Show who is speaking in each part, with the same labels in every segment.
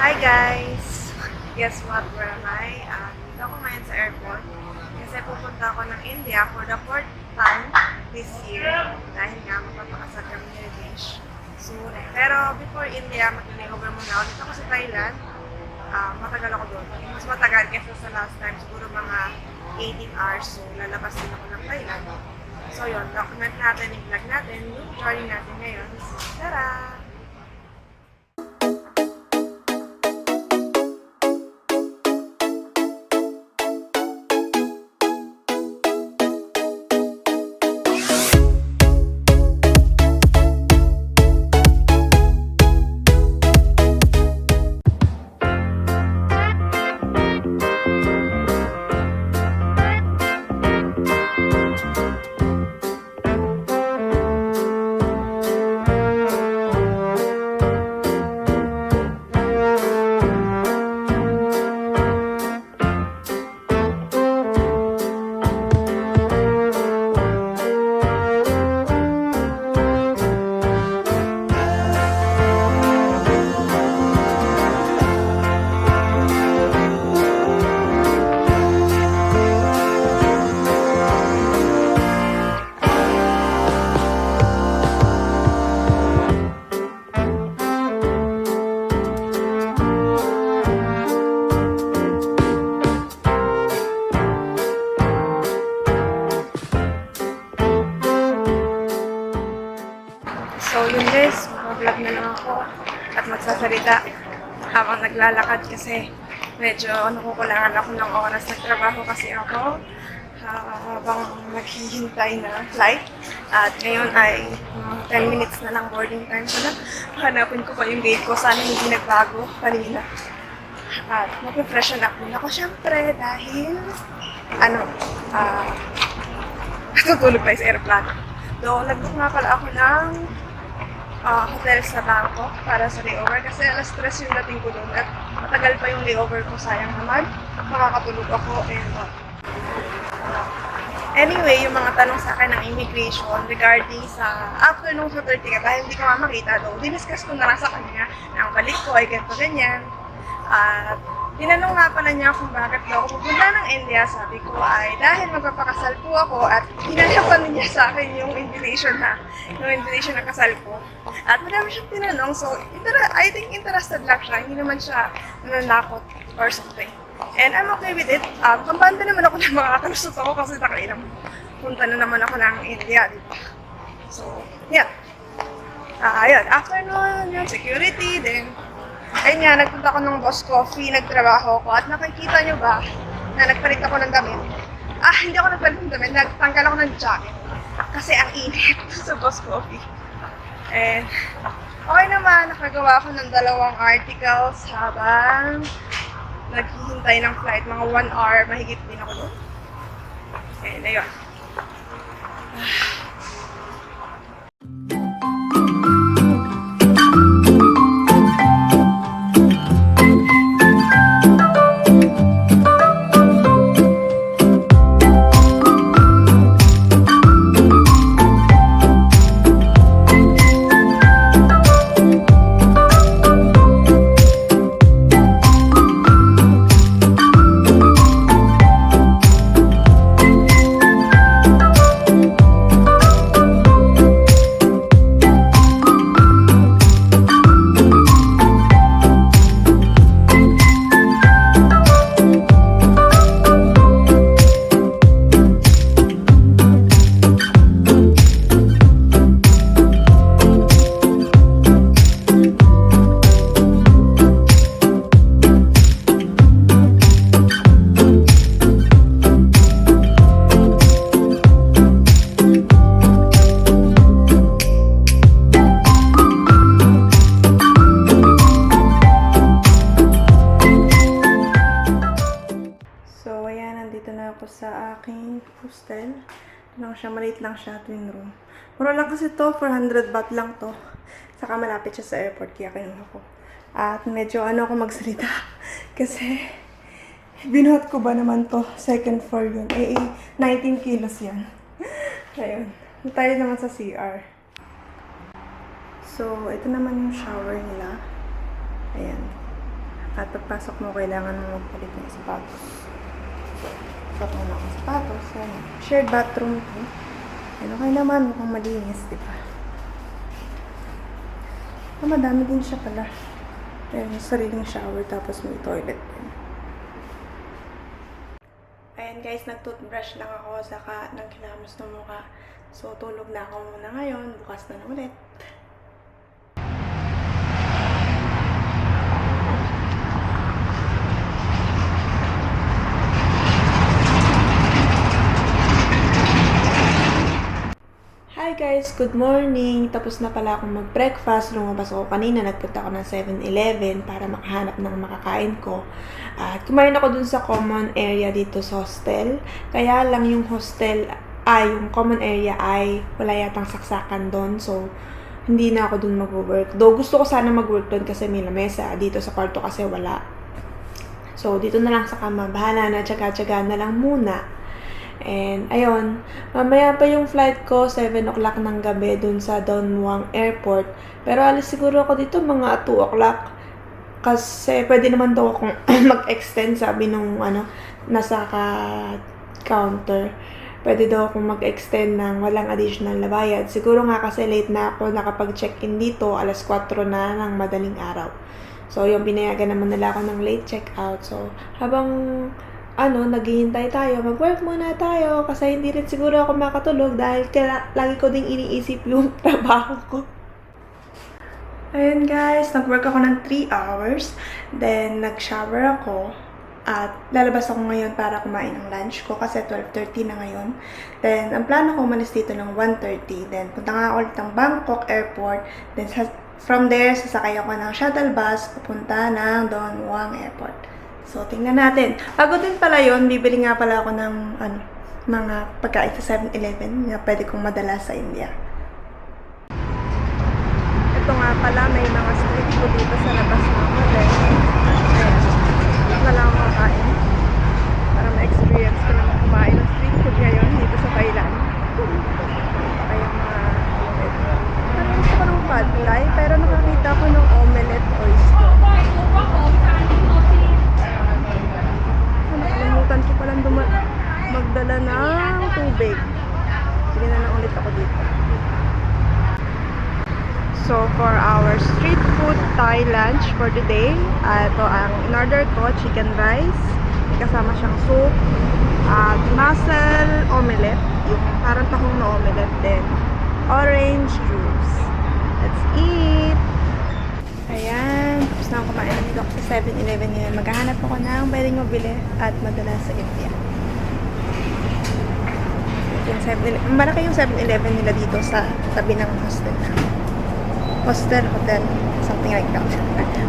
Speaker 1: Hi guys! Guess what, where am I? Dito ako ngayon sa airport kasi pupunta ako ng India for the fourth time this year dahil nga magpapakasal kami ni Rish soon. Pero before India, mag-layover muna ako. Dito ako sa Thailand. Matagal ako doon. Mas matagal kesa sa last time, siguro mga 18 hours. So lalabas din ako ng Thailand. So yun, document natin, i-vlog natin, yung journey natin ngayon. So, tara! So yun guys, mag-vlog na lang ako at magsasalita habang naglalakad kasi medyo nakukulangan ako ng oras ng trabaho kasi ako habang naghihintay na flight. At ngayon ay 10 minutes na lang boarding time ko na. Hanapin ko pa yung gate ko, sana hindi nagbago kanina. At mag-freshen up din ako syempre dahil natutulog tayo sa aeroplano. Doon, nag-book nga pala ako ng hotel sa Bangkok para sa layover kasi alas 3 yung dating ko doon at matagal pa yung layover ko, sayang naman. Makakatulog ako and anyway, yung mga tanong sa akin ng immigration regarding sa after nung hotel ticket dahil hindi ko makita doon, diniscuss ko na lang sa kanya na ang balik ko ay ganito ganyan. At tinanong nga pala niya kung bakit daw ako pupunta ng India. Sabi ko ay dahil magpapakasal po ako at hinanapan niya sa akin yung invitation na kasal ko. At marami siyang tinanong. So, I think interested lang siya. Hindi naman siya nananakot or something. And I'm okay with it. Kampante naman ako ng mga kalusot ako kasi nakailang punta na naman ako ng India, di ba? So, yeah. Ayun. After nun, yung security, then ayun nga, nagpunta ako ng Boss Coffee, nagtrabaho ko, at nakikita nyo ba na nagpalit ako ng damit? Hindi ako nagpalit ng damit, nagtanggal ako ng jacket. Kasi ang init sa Boss Coffee. And okay naman, nakagawa ako ng 2 articles habang naghihintay ng flight, mga 1 hour, mahigit din ako doon. And ayun. Ako sa aking hostel. Lang siya, maliit lang siya, twin room. Mura lang kasi to, 400 baht lang to. Saka malapit siya sa airport, kaya kinuha ko. At medyo ako magsalita. Kasi binuhat ko ba naman to, second floor yun. 19 kilos yan. Ayun. Tayo naman sa CR. So, ito naman yung shower nila. Ayan. At pagpasok mo, kailangan mo magpalit ng sapatos. Suot mo na ang sapatos. Yan. Shared bathroom to. Yan, okay naman. Mukhang malinis, di ba? Madami din siya pala. Ayan, yung sariling shower, tapos may toilet din. Ayan guys, nag-toothbrush lang ako, saka nagkilamos ng mukha. So, tulog na ako muna ngayon. Bukas na ulit. Hi guys! Good morning! Tapos na pala akong mag-breakfast. Lumabas ako kanina. Nagpunta ako ng 7-Eleven para makahanap ng makakain ko. At kumain ako dun sa common area dito sa hostel. Kaya lang yung yung common area ay wala yatang saksakan doon. So, hindi na ako dun mag-work. Though gusto ko sana mag-work doon kasi may lamesa. Dito sa kwarto kasi wala. So, dito na lang sa kama. Bahala na, tsaga-tsaga na lang muna. And, ayun, mamaya pa yung flight ko, 7 o'clock ng gabi dun sa Don Muang Airport. Pero alis siguro ako dito mga 2 o'clock. Kasi pwede naman daw akong mag-extend, sabi nung nasa counter. Pwede daw akong mag-extend ng walang additional na bayad. Siguro nga kasi late na ako nakapag-check-in dito, alas 4 na ng madaling araw. So, yung pinayagan naman nila ako ng late check-out. So, habang naghihintay tayo, mag-work muna tayo kasi hindi rin siguro ako makatulog dahil lagi ko ding iniisip yung trabaho ko. Ayun guys, nag-work ako ng 3 hours, then nag-shower ako at lalabas ako ngayon para kumain ng lunch ko kasi 12:30 na ngayon. Then, ang plano ko umalis dito ng 1:30, then punta nga ulit ng Bangkok Airport, then from there, sasakay ako ng shuttle bus papunta ng Don Muang Airport. So, tingnan natin. Bago din pala yun, bibili nga pala ako ng mga pagkain sa 7-Eleven na pwede kong madala sa India. Ito nga pala, may mga street food dito sa labas ng hotel. Ayan. Ito lang ako makain. Para ma-experience ko naman kumain ng street food ngayon dito sa Thailand. Kaya parang gusto ko ng pad thai, pero nakakita ko ng omelette oyster. Nakalimutan ko palang magdala ng tubig. Sige na lang ulit ako dito. So, for our street food Thai lunch for the day, ito ang in-order ko, chicken rice. May kasama siyang soup. Mussel omelette. Yung parang tahong na omelette din. Orange juice. Let's eat! Ayan, tapos na ako kumain dito ako sa 7-Eleven ngayon. Maghahanap ako ng pwedeng mabili at madala sa India. Yung malaki yung 7-Eleven nila dito sa tabi ng hostel na. Hotel, something like that.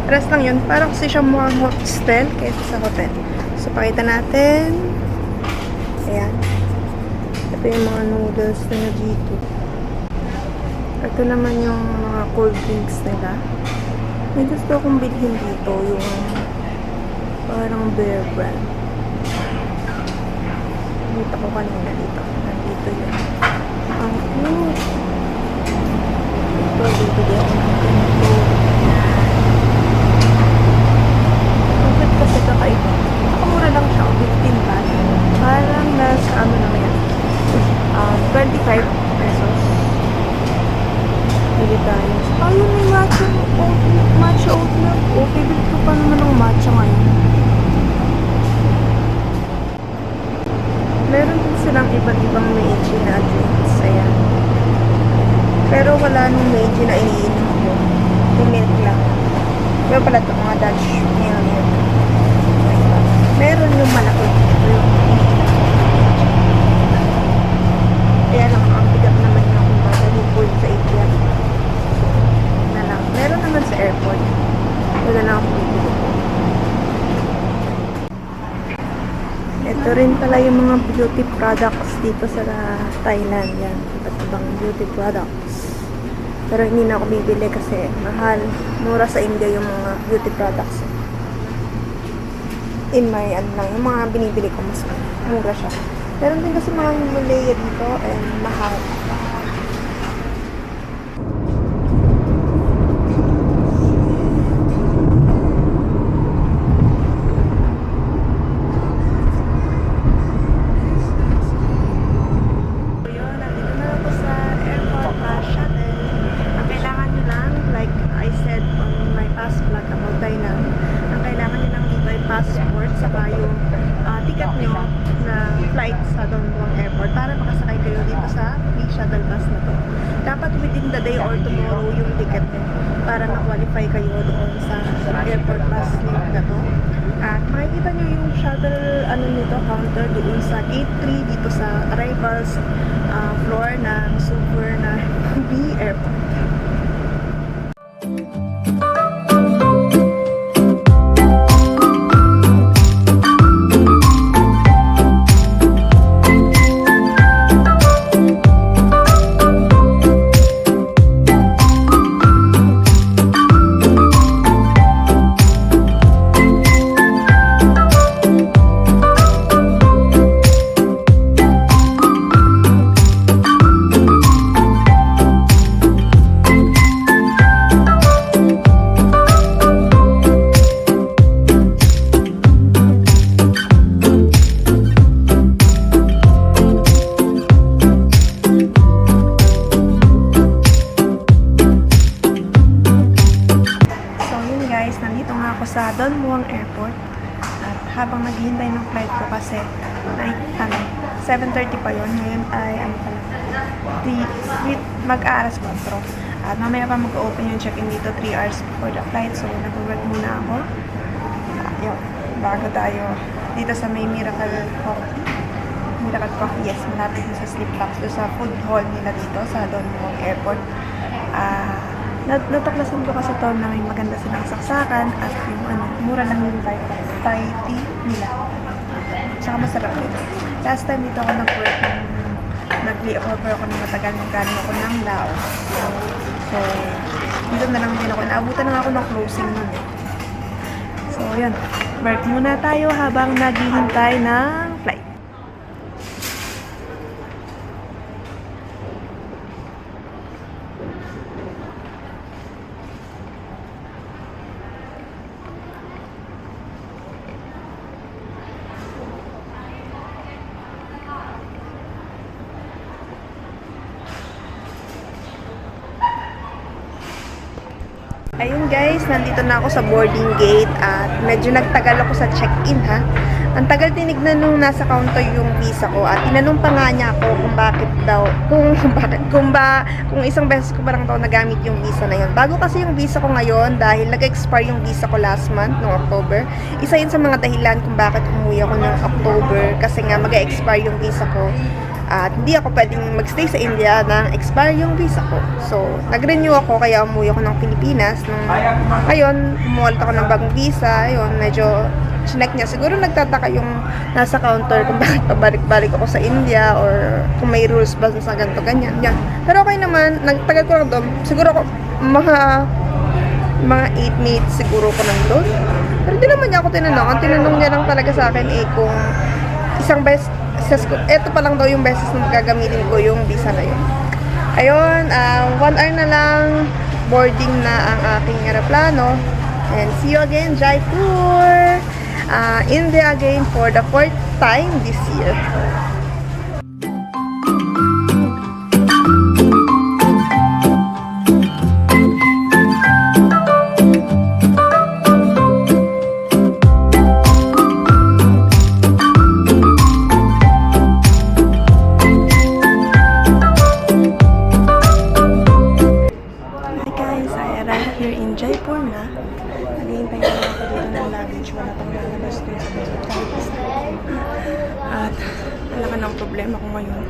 Speaker 1: Paras lang yun, parang kasi siya more hostel kaysa sa hotel. So, pakita natin. Ayan. Ito yung mga noodles na dito. Ito naman yung mga cold drinks nila. May gusto akong bilhin dito, yung parang Bear Brand. Nakita ko kanina dito. Nandito yun. Ang cute! Ito, bibili ako ng ganito. Ang cute kasi kakaiba. Nakamura lang siya, 15 baht. Parang nasa naman yan. 25 pesos. Bili tayo. Ayun, may matcha oat milk. Okay, bili ko pa naman ng matcha ngayon. Meron din silang iba't ibang Meiji na drinks. Ayan. Pero wala nung Meiji na iniinom ko. Yung milk lang. Pero pala ito, mga Dutch milk. Meron yung malaki. Ito yung iniinom ko. Kaya lang, ang bigat naman yung kung babalik po sa India. Meron naman sa airport. Wala na ako bibili. Ito rin pala yung mga beauty products dito sa Thailand. Yan. Iba't ibang beauty products. Pero hindi na ako bibili kasi mahal. Mura sa India yung mga beauty products. In my, yung mga binibili ko mas mura siya. Meron din kasi mga Himalaya dito and mahal. passport saka yung ticket nyo na flight sa Don Muang Airport para makasakay kayo dito sa free shuttle bus na to. Dapat within the day or tomorrow yung ticket nyo para ma-qualify kayo doon sa airport bus link na to. At makikita nyo yung shuttle nito, counter doon sa gate 3 dito sa arrivals floor ng Super na B Airport. Sa Don Muang Airport at habang naghihintay ng flight ko kasi 7:30 pa yon, ngayon ay mag-aaras 4 at mamaya pa mag-open yung check-in dito 3 hours before the flight, so nag-work muna ako yun, bago tayo dito sa may Miracle Coffee, yes, malapit sa Sleep Box, sa food hall nila dito sa Don Muang Airport. Natuklasan ko kasi to na may maganda silang saksakan at yung mura lang yung Thai tea nila. Saka masarap ito. Last time dito ako nag-work nag-layover ako ng matagal nung galing ako ng Laos. So, dito na lang din ako. Naabutan na ako ng closing nun. So, yun. Work muna tayo habang naghihintay ng flight. Ayun guys, nandito na ako sa boarding gate at medyo nagtagal ako sa check-in ha. Ang tagal tinignan nung nasa counter yung visa ko at tinanong pa nga niya ako kung bakit daw, kung isang beses ko pa lang daw nagamit yung visa na yun. Bago kasi yung visa ko ngayon dahil nag-expire yung visa ko last month, noong October. Isa yun sa mga dahilan kung bakit umuwi ako ng October kasi nga mag-expire yung visa ko. At hindi ako pwedeng magstay sa India nang expire yung visa ko. So, nag-renew ako kaya umuwi ako ng Pilipinas. Ngayon, umulit ako ng bagong visa. Ayun, medyo chinek niya. Siguro nagtataka yung nasa counter kung bakit pabalik-balik ako sa India or kung may rules ba sa ganito, ganyan. Yan. Pero okay naman, nagtagal ko lang doon. Siguro ako, mga 8 minutes siguro ko nandun. Pero di naman niya ako tinanong. Ang tinanong niya lang talaga sa akin kung isang beses, eto pa lang daw yung beses na magagamitin ko yung visa na yun. Ayun, 1 hour na lang, boarding na ang aking aeroplano. And see you again, Jaipur! India again for the 4th time this year. At wala ka ng problema ko ngayon.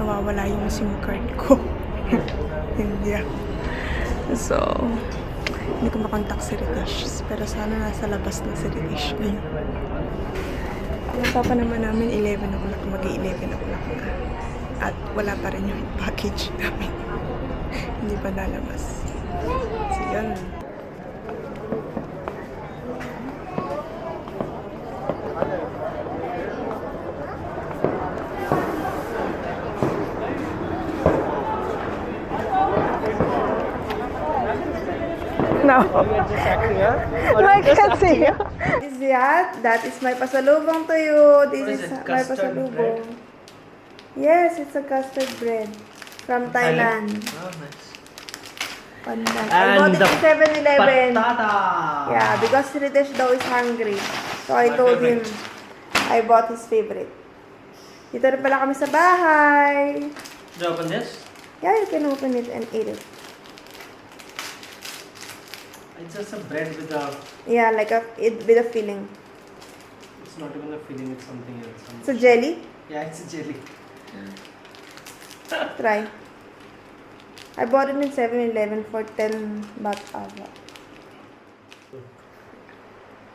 Speaker 1: Nawawala yung SIM card ko. India. So, hindi ko makontak si Ritesh. Pero sana nasa labas na si Ritesh ngayon. Nasa pa naman namin 11 o'clock. Mag-11 o'clock na. At wala pa rin yung package namin. Hindi pa nalabas. So, yun. No. I can't see you. Is that is my pasalubong to you. This is my pasalubong. Yes, it's a custard bread from Thailand.
Speaker 2: Oh, nice.
Speaker 1: Pandan. I bought
Speaker 2: And
Speaker 1: it in 7-Eleven.
Speaker 2: patata.
Speaker 1: Yeah, because Ritesh daw is hungry. So I told him I bought his favorite. Dito na pala kami sa bahay.
Speaker 2: Did you open this?
Speaker 1: Yeah, you can open it and eat it.
Speaker 2: It's just a bread with a...
Speaker 1: Yeah, like with a filling.
Speaker 2: It's not even a filling, it's something else.
Speaker 1: It's a jelly.
Speaker 2: Yeah, it's a jelly.
Speaker 1: Try. I bought it in 7-Eleven for 10 baht ava.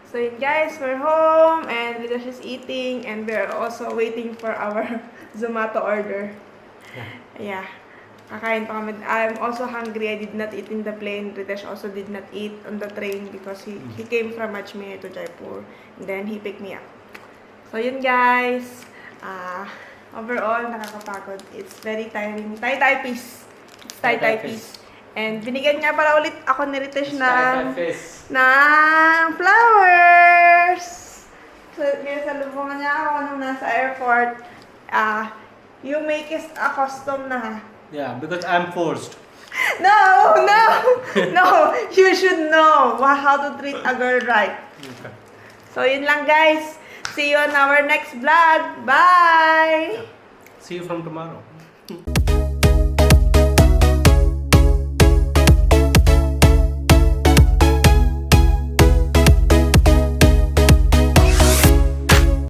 Speaker 1: So yun guys, we're home and Ritesh is eating and we're also waiting for our Zomato order. Yeah. Kakain pa kami. I'm also hungry. I did not eat in the plane. Ritesh also did not eat on the train because he came from Ajmer to Jaipur. And then he picked me up. So yun guys. Overall, nakakapagod. It's very tiring. Tay-tay piece. It's tay-tay piece. And binigyan nga pala ulit ako ni Ritesh ng flowers. So, salubungan niya ako nung nasa airport. You make it a custom na ha.
Speaker 2: Yeah, because I'm forced.
Speaker 1: No! No! You should know how to treat a girl right.
Speaker 2: Okay.
Speaker 1: So, yun lang guys. See you on our next vlog. Bye!
Speaker 2: See you from tomorrow.